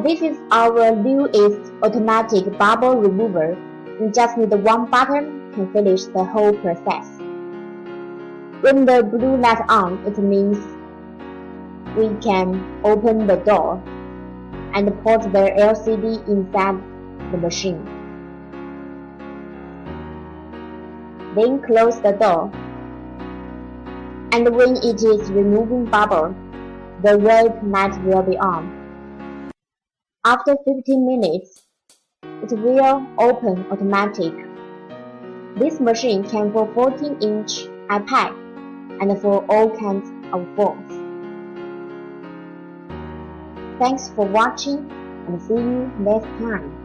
This is our newest automatic bubble remover. You just need one button to finish the whole process. When the blue light on, it means we can open the door and put the LCD inside the machine. Then close the door. And when it is removing bubble, the red light will be on. After 15 minutes, it will open automatic. This machine can for 14-inch iPad and for all kinds of phones. Thanks for watching and see you next time.